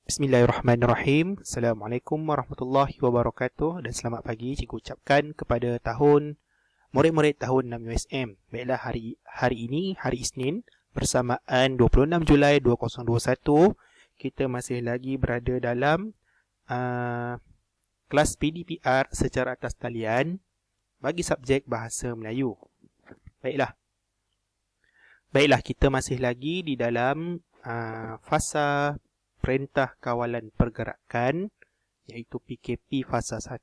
Bismillahirrahmanirrahim. Assalamualaikum warahmatullahi wabarakatuh dan selamat pagi cikgu ucapkan kepada murid-murid tahun 6 USM. Baiklah, hari ini hari Isnin bersamaan 26 Julai 2021, kita masih lagi berada dalam kelas PDPR secara atas talian bagi subjek Bahasa Melayu. Baiklah, kita masih lagi di dalam fasa Perintah Kawalan Pergerakan, iaitu PKP fasa 1.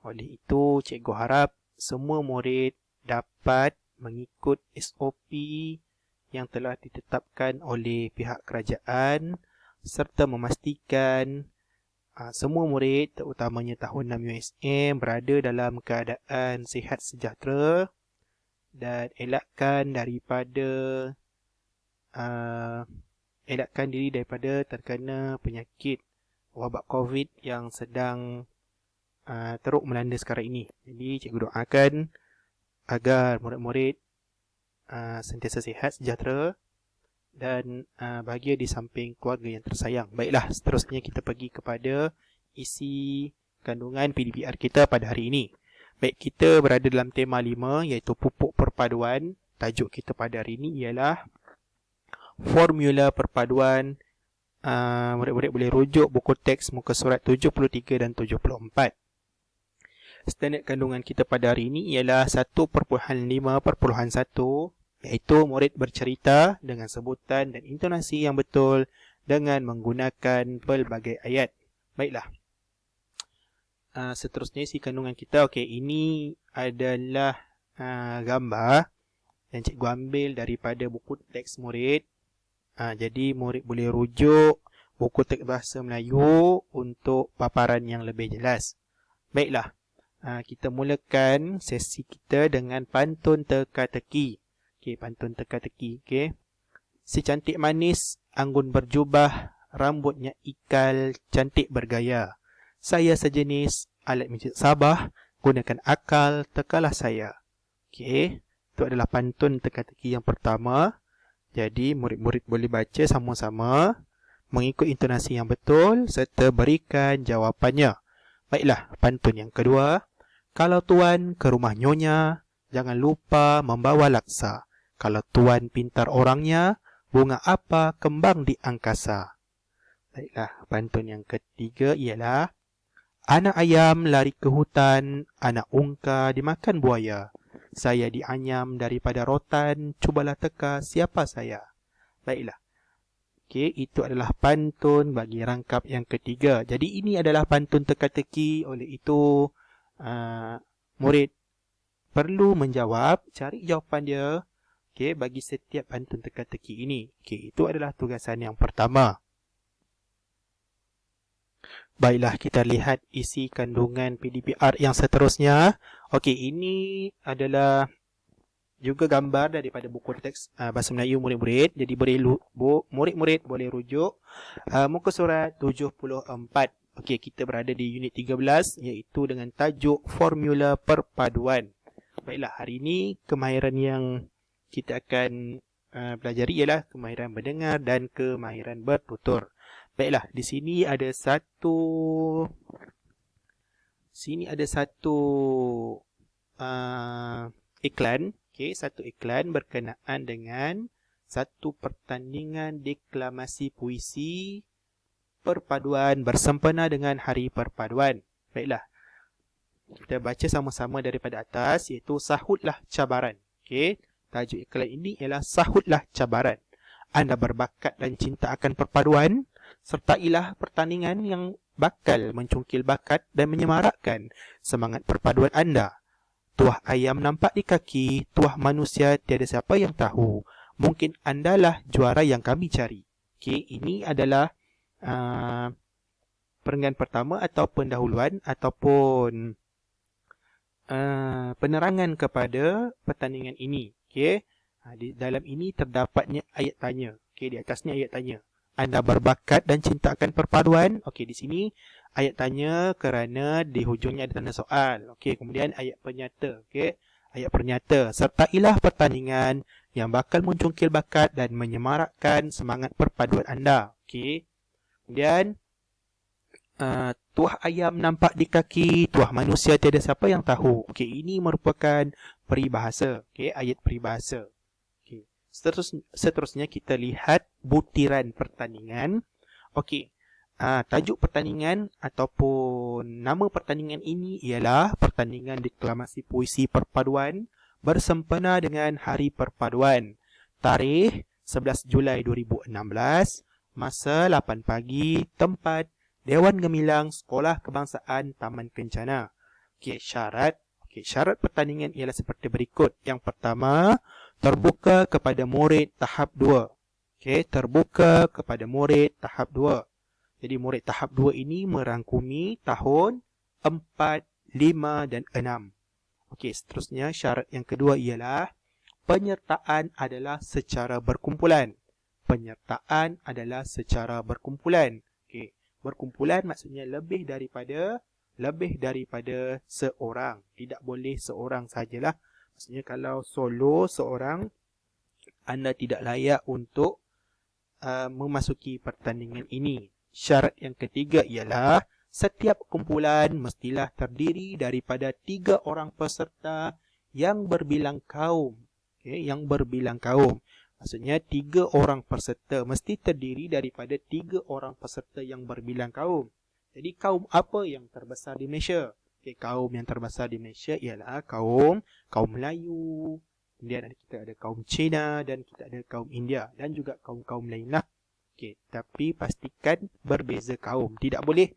Oleh itu, cikgu harap semua murid dapat mengikut SOP yang telah ditetapkan oleh pihak kerajaan serta memastikan semua murid, terutamanya tahun 6 USM, berada dalam keadaan sihat sejahtera dan elakkan diri daripada terkena penyakit wabak COVID yang sedang teruk melanda sekarang ini. Jadi cikgu doakan agar murid-murid sentiasa sihat, sejahtera dan bahagia di samping keluarga yang tersayang. Baiklah, seterusnya kita pergi kepada isi kandungan PDPR kita pada hari ini. Baik, kita berada dalam tema 5 iaitu pupuk perpaduan. Tajuk kita pada hari ini ialah formula perpaduan. Murid-murid boleh rujuk buku teks muka surat 73 dan 74. Standard kandungan kita pada hari ini ialah 1.5.1, iaitu murid bercerita dengan sebutan dan intonasi yang betul dengan menggunakan pelbagai ayat. Baiklah, seterusnya isi kandungan kita. Okey, ini adalah gambar yang cikgu ambil daripada buku teks murid. Jadi murid boleh rujuk buku teks Bahasa Melayu untuk paparan yang lebih jelas. Baiklah, kita mulakan sesi kita dengan pantun teka-teki. Okey, pantun teka-teki. Okey. Si cantik manis, anggun berjubah, rambutnya ikal, cantik bergaya. Saya sejenis alat mijit Sabah, gunakan akal, tekalah saya. Okey, itu adalah pantun teka-teki yang pertama. Jadi murid-murid boleh baca sama-sama mengikut intonasi yang betul serta berikan jawapannya. Baiklah, pantun yang kedua. Kalau tuan ke rumah nyonya, jangan lupa membawa laksa. Kalau tuan pintar orangnya, bunga apa kembang di angkasa. Baiklah, pantun yang ketiga ialah anak ayam lari ke hutan, anak ungka dimakan buaya. Saya dianyam daripada rotan, cubalah teka siapa saya. Baiklah. Okey, itu adalah pantun bagi rangkap yang ketiga. Jadi ini adalah pantun teka-teki, oleh itu murid perlu menjawab, cari jawapan dia, okey, bagi setiap pantun teka-teki ini. Okey, itu adalah tugasan yang pertama. Baiklah, kita lihat isi kandungan PDPR yang seterusnya. Okey, ini adalah juga gambar daripada buku teks Bahasa Melayu murid-murid. Jadi murid-murid boleh rujuk muka surat 74. Okey, kita berada di unit 13 iaitu dengan tajuk formula perpaduan. Baiklah, hari ini kemahiran yang kita akan pelajari ialah kemahiran mendengar dan kemahiran bertutur. Baiklah, di sini ada satu iklan. Okey, satu iklan berkenaan dengan satu pertandingan deklamasi puisi perpaduan bersempena dengan Hari Perpaduan. Baiklah, kita baca sama-sama daripada atas, iaitu sahutlah cabaran. Okey, tajuk iklan ini ialah sahutlah cabaran. Anda berbakat dan cinta akan perpaduan, sertailah pertandingan yang bakal mencungkil bakat dan menyemarakkan semangat perpaduan anda. Tuah ayam nampak di kaki, tuah manusia tiada siapa yang tahu. Mungkin andalah juara yang kami cari. Okey, ini adalah perenggan pertama atau pendahuluan ataupun penerangan kepada pertandingan ini. Okey, di dalam ini terdapatnya ayat tanya. Okey, di atasnya ayat tanya. Anda berbakat dan cinta akan perpaduan. Okey, di sini ayat tanya kerana di hujungnya ada tanda soal. Okey, kemudian ayat penyata. Okey, ayat pernyataan. Sertailah pertandingan yang bakal mencungkil bakat dan menyemarakkan semangat perpaduan anda. Okey. Kemudian tuah ayam nampak di kaki, tuah manusia tiada siapa yang tahu. Okey, ini merupakan peribahasa. Okey, ayat peribahasa. Okey. Seterusnya kita lihat butiran pertandingan. Okey. Tajuk pertandingan ataupun nama pertandingan ini ialah pertandingan deklamasi puisi perpaduan bersempena dengan Hari Perpaduan. Tarikh 11 Julai 2016, masa 8 pagi, tempat Dewan Gemilang Sekolah Kebangsaan Taman Kencana. Okey, syarat pertandingan ialah seperti berikut. Yang pertama, terbuka kepada murid tahap 2. Okey, terbuka kepada murid tahap 2. Jadi murid tahap 2 ini merangkumi tahun 4, 5 dan 6. Okey, seterusnya syarat yang kedua ialah penyertaan adalah secara berkumpulan. Penyertaan adalah secara berkumpulan. Okey, berkumpulan maksudnya lebih daripada seorang. Tidak boleh seorang sajalah. Maksudnya kalau solo seorang, anda tidak layak untuk memasuki pertandingan ini. Syarat yang ketiga ialah setiap kumpulan mestilah terdiri daripada 3 orang peserta yang berbilang kaum. Okay, yang berbilang kaum. Maksudnya 3 orang peserta mesti terdiri daripada 3 orang peserta yang berbilang kaum. Jadi kaum apa yang terbesar di Malaysia? Okay, kaum yang terbesar di Malaysia ialah kaum Melayu. Kemudian kita ada kaum Cina dan kita ada kaum India dan juga kaum-kaum lain lah. Okay, tapi pastikan berbeza kaum. Tidak boleh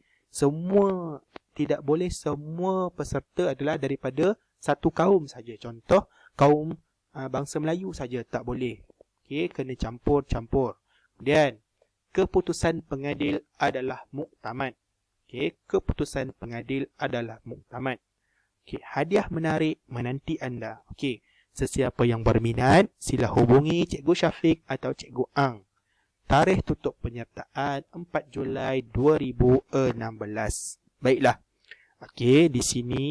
semua peserta adalah daripada satu kaum saja. Contoh kaum bangsa Melayu saja tak boleh. Okey, kena campur-campur. Kemudian keputusan pengadil adalah muktamad. Okey, keputusan pengadil adalah muktamad. Okey, hadiah menarik menanti anda. Okey, sesiapa yang berminat sila hubungi Cikgu Syafiq atau Cikgu Ang. Tarikh tutup penyertaan 4 Julai 2016. Baiklah. Okey, di sini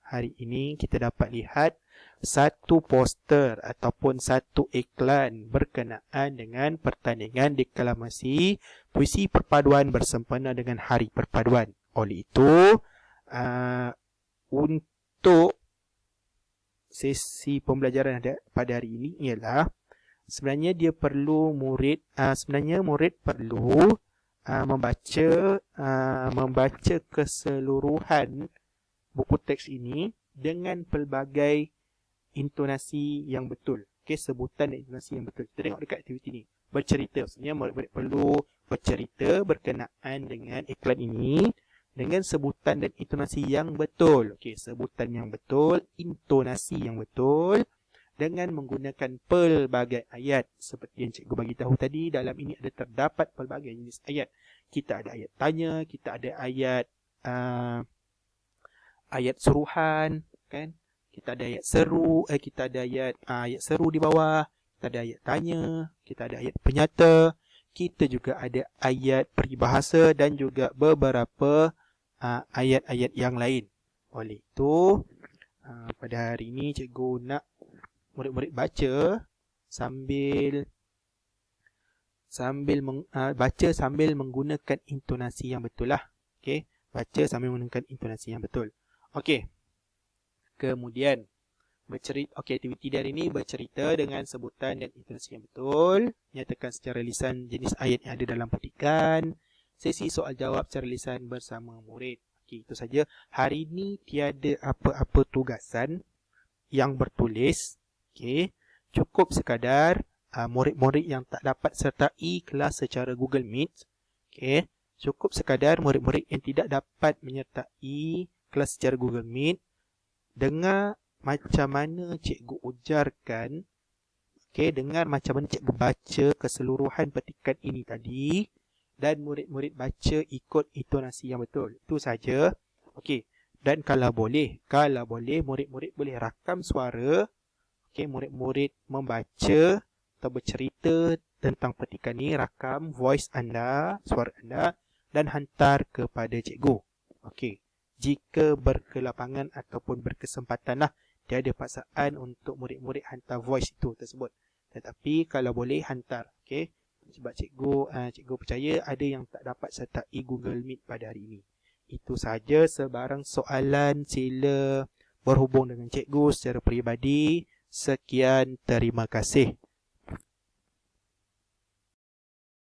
hari ini kita dapat lihat satu poster ataupun satu iklan berkenaan dengan pertandingan deklamasi puisi perpaduan bersempena dengan Hari Perpaduan. Oleh itu, untuk sesi pembelajaran pada hari ini ialah sebenarnya murid perlu membaca keseluruhan buku teks ini dengan pelbagai intonasi yang betul. Okey, sebutan dan intonasi yang betul. Kita tengok dekat aktiviti ni. Bercerita. Maksudnya murid-murid perlu bercerita berkenaan dengan iklan ini dengan sebutan dan intonasi yang betul. Okey, sebutan yang betul, intonasi yang betul dengan menggunakan pelbagai ayat. Seperti yang cikgu bagi tahu tadi, dalam ini ada terdapat pelbagai jenis ayat. Kita ada ayat tanya, kita ada ayat ayat suruhan, kan? Kita ada ayat seru, kita ada ayat seru di bawah, kita ada ayat tanya, kita ada ayat penyata, kita juga ada ayat peribahasa dan juga beberapa ayat-ayat yang lain. Oleh itu, pada hari ini cikgu nak murid-murid baca sambil menggunakan intonasi yang betul lah. Okey, baca sambil menggunakan intonasi yang betul. Okey. Kemudian aktiviti dari ini bercerita dengan sebutan dan intonasi yang betul, nyatakan secara lisan jenis ayat yang ada dalam petikan, sesi soal jawab secara lisan bersama murid. Okey, itu saja. Hari ini tiada apa-apa tugasan yang bertulis. Okey, cukup sekadar murid-murid yang tak dapat sertai kelas secara Google Meet. Okey, cukup sekadar murid-murid yang tidak dapat menyertai kelas secara Google Meet dengar macam mana cikgu ujarkan, okey, dengar macam mana cikgu baca keseluruhan petikan ini tadi dan murid-murid baca ikut intonasi yang betul. Itu saja. Okey, dan kalau boleh murid-murid boleh rakam suara. Okey, murid-murid membaca atau bercerita tentang petikan ini, rakam voice anda, suara anda dan hantar kepada cikgu. Okey. Jika berkelapangan ataupun berkesempatan lah, tiada paksaan untuk murid-murid hantar voice itu tersebut. Tetapi kalau boleh hantar. Okey, Sebab cikgu percaya ada yang tak dapat sertai Google Meet pada hari ini. Itu saja, sebarang soalan sila berhubung dengan cikgu secara peribadi. Sekian, terima kasih.